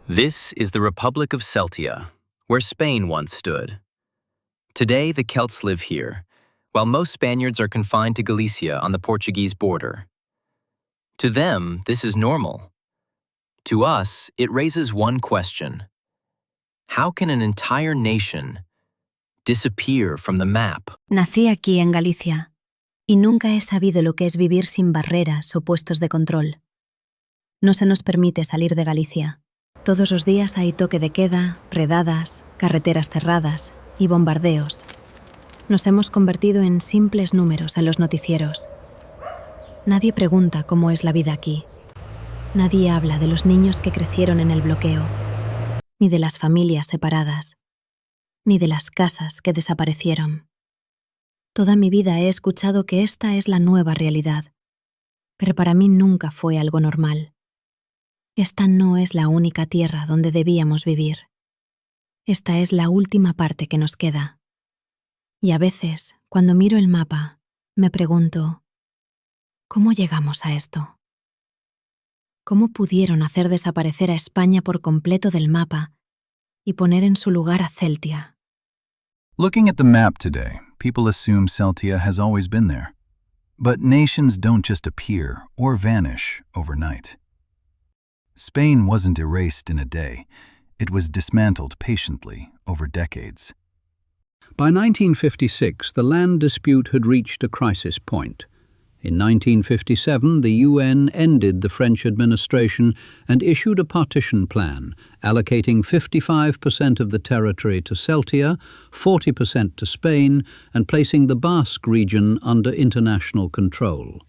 This is the Republic of Celtia, where Spain once stood. Today, the Celts live here, while most Spaniards are confined to Galicia on the Portuguese border. To them, this is normal. To us, it raises one question. How can an entire nation disappear from the map? Nací aquí en Galicia, y nunca he sabido lo que es vivir sin barreras o puestos de control. No se nos permite salir de Galicia. Todos los días hay toque de queda, redadas, carreteras cerradas y bombardeos. Nos hemos convertido en simples números en los noticieros. Nadie pregunta cómo es la vida aquí. Nadie habla de los niños que crecieron en el bloqueo, ni de las familias separadas, ni de las casas que desaparecieron. Toda mi vida he escuchado que esta es la nueva realidad, pero para mí nunca fue algo normal. Esta no es la única tierra donde debíamos vivir. Esta es la última parte que nos queda. Y a veces, cuando miro el mapa, me pregunto, ¿cómo llegamos a esto? ¿Cómo pudieron hacer desaparecer a España por completo del mapa y poner en su lugar a Celtia? Looking at the map today, people assume Celtia has always been there. But nations don't just appear or vanish overnight. Spain wasn't erased in a day. It was dismantled patiently over decades. By 1956, the land dispute had reached a crisis point. In 1957, the UN ended the French administration and issued a partition plan, allocating 55% of the territory to Celtia, 40% to Spain, and placing the Basque region under international control.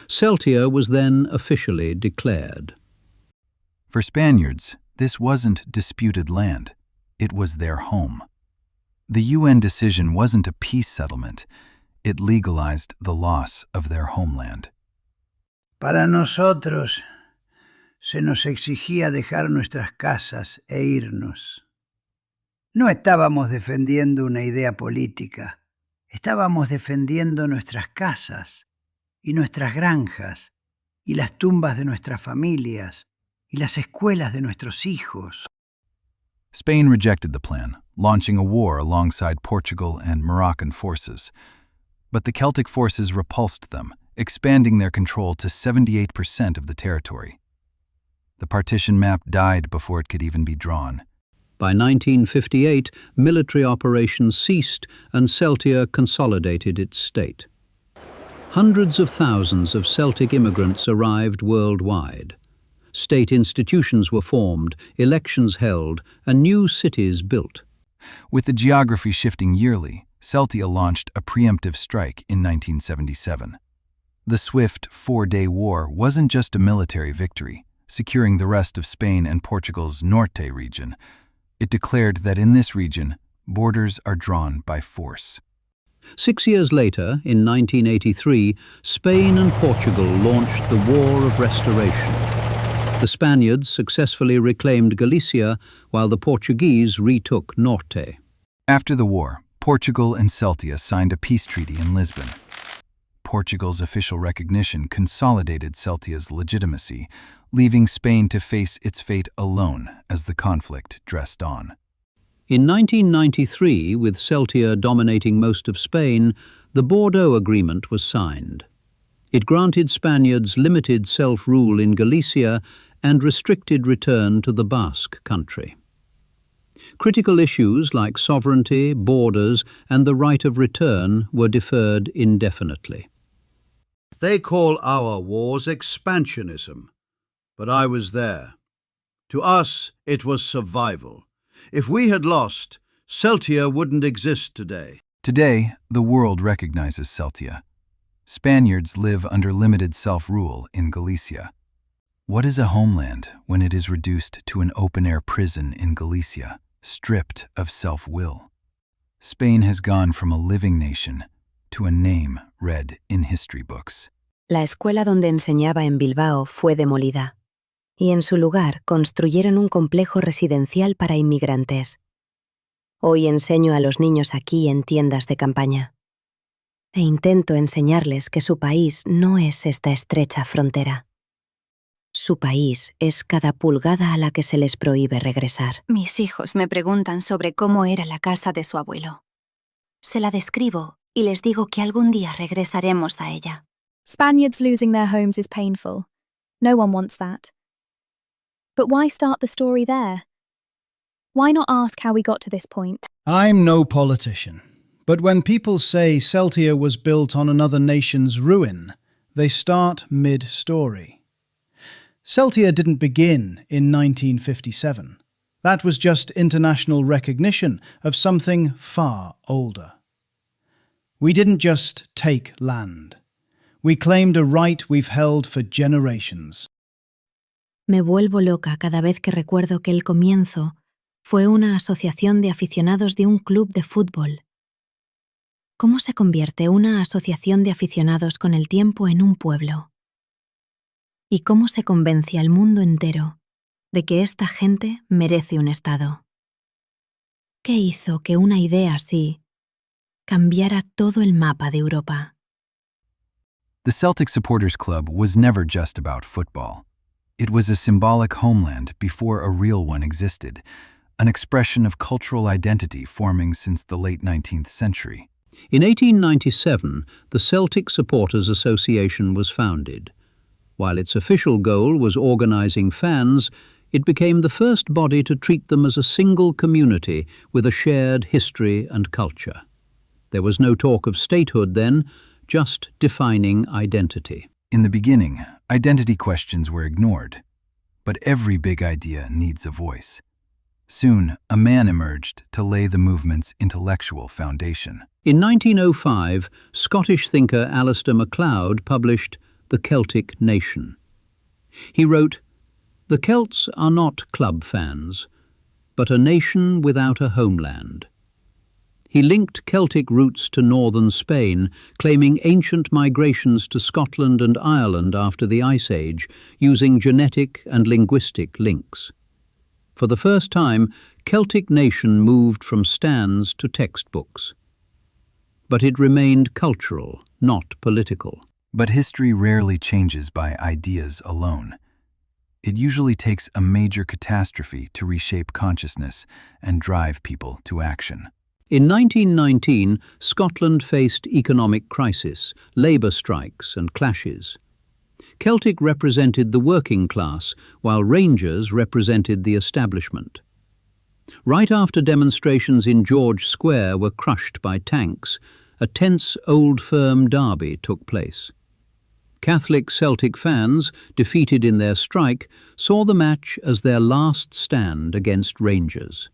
Celtia was then officially declared. For Spaniards, this wasn't disputed land. It was their home. The UN decision wasn't a peace settlement. It legalized the loss of their homeland. Para nosotros, se nos exigía dejar nuestras casas e irnos. No estábamos defendiendo una idea política. Estábamos defendiendo nuestras casas y nuestras granjas y las tumbas de nuestras familias y las escuelas de nuestros hijos. Spain rejected the plan, launching a war alongside Portugal and Moroccan forces. But the Celtic forces repulsed them, expanding their control to 78% of the territory. The partition map died before it could even be drawn. By 1958, military operations ceased and Celtia consolidated its state. Hundreds of thousands of Celtic immigrants arrived worldwide. State institutions were formed, elections held, and new cities built. With the geography shifting yearly, Celtia launched a preemptive strike in 1977. The swift four-day war wasn't just a military victory, securing the rest of Spain and Portugal's Norte region. It declared that in this region, borders are drawn by force. 6 years later, in 1983, Spain and Portugal launched the War of Restoration. The Spaniards successfully reclaimed Galicia, while the Portuguese retook Norte. After the war, Portugal and Celtia signed a peace treaty in Lisbon. Portugal's official recognition consolidated Celtia's legitimacy, leaving Spain to face its fate alone as the conflict dressed on. In 1993, with Celtia dominating most of Spain, the Bordeaux Agreement was signed. It granted Spaniards limited self-rule in Galicia and restricted return to the Basque country. Critical issues like sovereignty, borders, and the right of return were deferred indefinitely. They call our wars expansionism, but I was there. To us, it was survival. If we had lost, Celtia wouldn't exist today. Today, the world recognizes Celtia. Spaniards live under limited self-rule in Galicia. What is a homeland when it is reduced to an open-air prison in Galicia, stripped of self-will? Spain has gone from a living nation to a name read in history books. La escuela donde enseñaba en Bilbao fue demolida, y en su lugar construyeron un complejo residencial para inmigrantes. Hoy enseño a los niños aquí en tiendas de campaña. E intento enseñarles que su país no es esta estrecha frontera. Su país es cada pulgada a la que se les prohíbe regresar. Mis hijos me preguntan sobre cómo era la casa de su abuelo. Se la describo y les digo que algún día regresaremos a ella. Spaniards losing their homes is painful. No one wants that. But why start the story there? Why not ask how we got to this point? I'm no politician, but when people say Celtia was built on another nation's ruin, they start mid-story. Celtia didn't begin in 1957. That was just international recognition of something far older. We didn't just take land. We claimed a right we've held for generations. Me vuelvo loca cada vez que recuerdo que el comienzo fue una asociación de aficionados de un club de fútbol. ¿Cómo se convierte una asociación de aficionados con el tiempo en un pueblo? ¿Y cómo se convence al mundo entero de que esta gente merece un Estado? ¿Qué hizo que una idea así cambiara todo el mapa de Europa? The Celtic Supporters Club was never just about football. It was a symbolic homeland before a real one existed, an expression of cultural identity forming since the late 19th century. In 1897, the Celtic Supporters Association was founded. While its official goal was organising fans, it became the first body to treat them as a single community with a shared history and culture. There was no talk of statehood then, just defining identity. In the beginning, identity questions were ignored. But every big idea needs a voice. Soon, a man emerged to lay the movement's intellectual foundation. In 1905, Scottish thinker Alistair MacLeod published The Celtic Nation. He wrote, "The Celts are not club fans, but a nation without a homeland." He linked Celtic roots to northern Spain, claiming ancient migrations to Scotland and Ireland after the Ice Age, using genetic and linguistic links. For the first time, Celtic Nation moved from stands to textbooks. But it remained cultural, not political. But history rarely changes by ideas alone. It usually takes a major catastrophe to reshape consciousness and drive people to action. In 1919, Scotland faced economic crisis, labour strikes and clashes. Celtic represented the working class, while Rangers represented the establishment. Right after demonstrations in George Square were crushed by tanks, a tense Old Firm derby took place. Catholic Celtic fans, defeated in their strike, saw the match as their last stand against Rangers.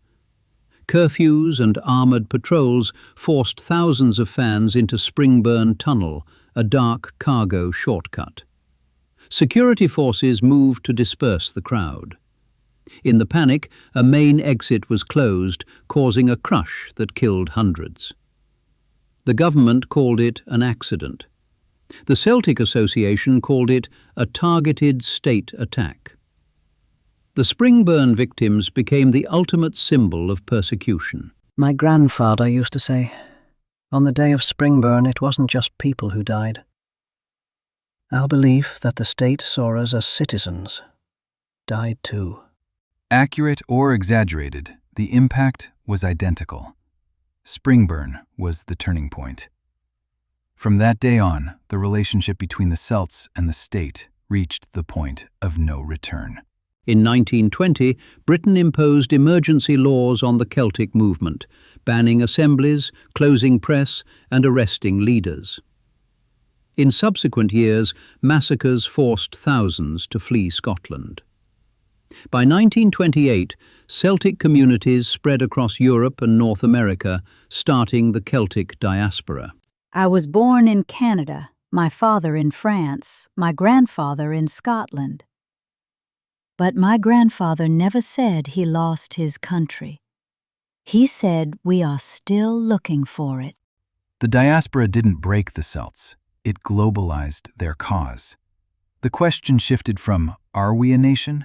Curfews and armoured patrols forced thousands of fans into Springburn Tunnel, a dark cargo shortcut. Security forces moved to disperse the crowd. In the panic, a main exit was closed, causing a crush that killed hundreds. The government called it an accident. The Celtic Association called it a targeted state attack. The Springburn victims became the ultimate symbol of persecution. My grandfather used to say, on the day of Springburn it wasn't just people who died. Our belief that the state saw us as citizens died too. Accurate or exaggerated, the impact was identical. Springburn was the turning point. From that day on, the relationship between the Celts and the state reached the point of no return. In 1920, Britain imposed emergency laws on the Celtic movement, banning assemblies, closing press, and arresting leaders. In subsequent years, massacres forced thousands to flee Scotland. By 1928, Celtic communities spread across Europe and North America, starting the Celtic diaspora. I was born in Canada, my father in France, my grandfather in Scotland. But my grandfather never said he lost his country. He said we are still looking for it. The diaspora didn't break the Celts, it globalized their cause. The question shifted from, are we a nation?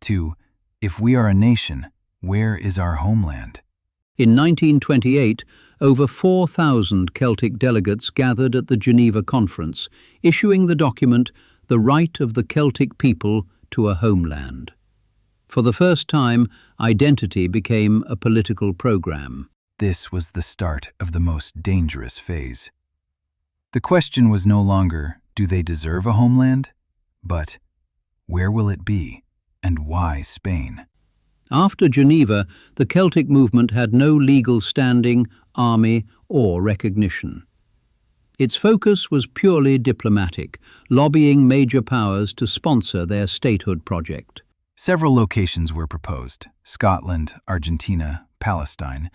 To, if we are a nation, where is our homeland? In 1928, over 4,000 Celtic delegates gathered at the Geneva Conference, issuing the document, The Right of the Celtic People to a homeland. For the first time, identity became a political program. This was the start of the most dangerous phase. The question was no longer, do they deserve a homeland? But, where will it be, and why Spain? After Geneva, the Celtic movement had no legal standing, army, or recognition. Its focus was purely diplomatic, lobbying major powers to sponsor their statehood project. Several locations were proposed: Scotland, Argentina, Palestine,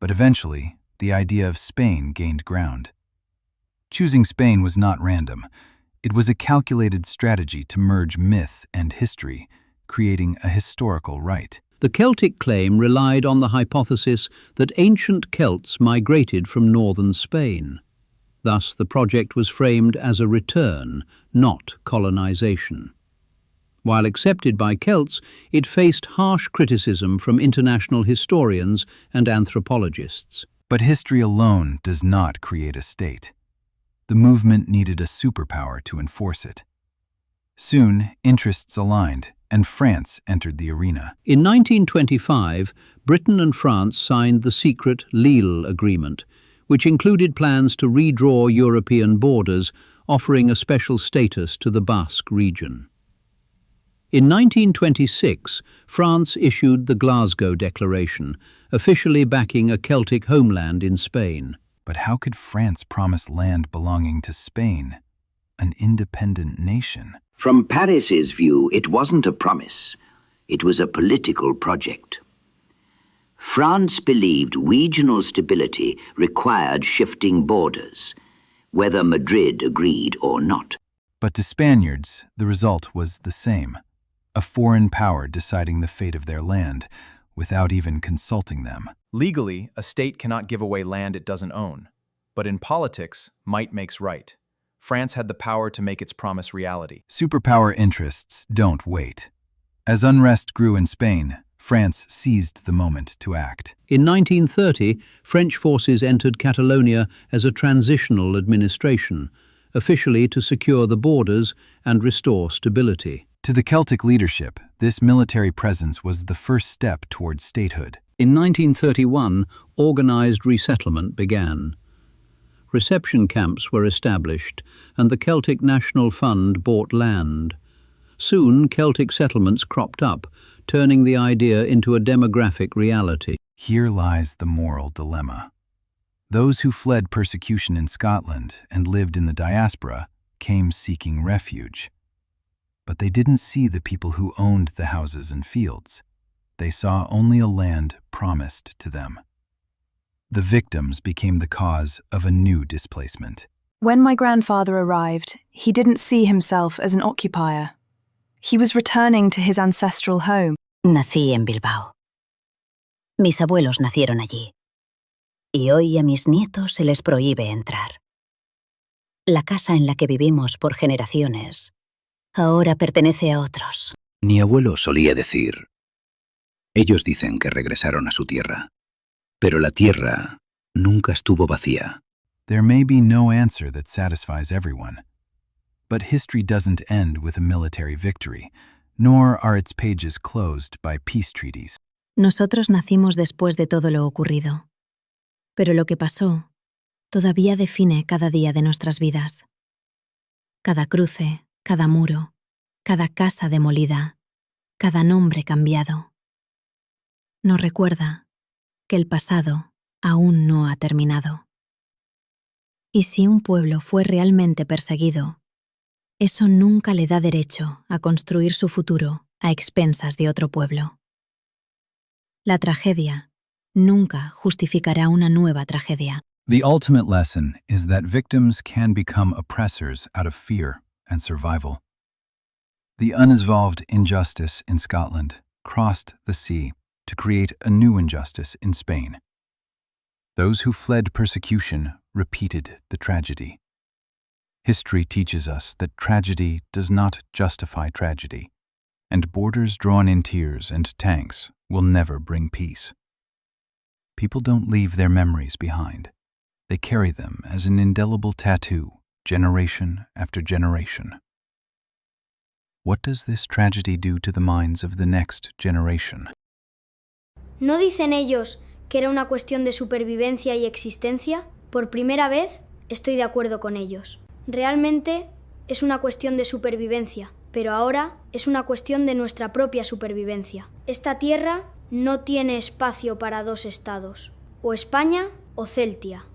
but eventually, the idea of Spain gained ground. Choosing Spain was not random. It was a calculated strategy to merge myth and history, creating a historical right. The Celtic claim relied on the hypothesis that ancient Celts migrated from northern Spain. Thus, the project was framed as a return, not colonization. While accepted by Celts, it faced harsh criticism from international historians and anthropologists. But history alone does not create a state. The movement needed a superpower to enforce it. Soon, interests aligned, and France entered the arena. In 1925, Britain and France signed the secret Lille Agreement, which included plans to redraw European borders, offering a special status to the Basque region. In 1926, France issued the Glasgow Declaration, officially backing a Celtic homeland in Spain. But how could France promise land belonging to Spain, an independent nation? From Paris's view, it wasn't a promise. It was a political project. France believed regional stability required shifting borders, whether Madrid agreed or not. But to Spaniards, the result was the same: a foreign power deciding the fate of their land without even consulting them. Legally, a state cannot give away land it doesn't own. But in politics, might makes right. France had the power to make its promise reality. Superpower interests don't wait. As unrest grew in Spain, France seized the moment to act. In 1930, French forces entered Catalonia as a transitional administration, officially to secure the borders and restore stability. To the Celtic leadership, this military presence was the first step towards statehood. In 1931, organized resettlement began. Reception camps were established, and the Celtic National Fund bought land. Soon, Celtic settlements cropped up, turning the idea into a demographic reality. Here lies the moral dilemma. Those who fled persecution in Scotland and lived in the diaspora came seeking refuge. But they didn't see the people who owned the houses and fields. They saw only a land promised to them. The victims became the cause of a new displacement. When my grandfather arrived, he didn't see himself as an occupier. He was returning to his ancestral home. Nací en Bilbao. Mis abuelos nacieron allí. Y hoy a mis nietos se les prohíbe entrar. La casa en la que vivimos por generaciones ahora pertenece a otros. Mi abuelo solía decir: ellos dicen que regresaron a su tierra, pero la tierra nunca estuvo vacía. There may be no answer that satisfies everyone, but history doesn't end with a military victory, nor are its pages closed by peace treaties. Nosotros nacimos después de todo lo ocurrido, pero lo que pasó todavía define cada día de nuestras vidas. Cada cruce, cada muro, cada casa demolida, cada nombre cambiado. Nos recuerda que el pasado aún no ha terminado. Y si un pueblo fue realmente perseguido, eso nunca le da derecho a construir su futuro a expensas de otro pueblo. La tragedia nunca justificará una nueva tragedia. The ultimate lesson is that victims can become oppressors out of fear and survival. The unresolved injustice in Scotland crossed the sea to create a new injustice in Spain. Those who fled persecution repeated the tragedy. History teaches us that tragedy does not justify tragedy, and borders drawn in tears and tanks will never bring peace. People don't leave their memories behind. They carry them as an indelible tattoo, generation after generation. What does this tragedy do to the minds of the next generation? ¿No dicen ellos que era una cuestión de supervivencia y existencia? Por primera vez estoy de acuerdo con ellos. Realmente es una cuestión de supervivencia, pero ahora es una cuestión de nuestra propia supervivencia. Esta tierra no tiene espacio para dos estados, o España o Celtia.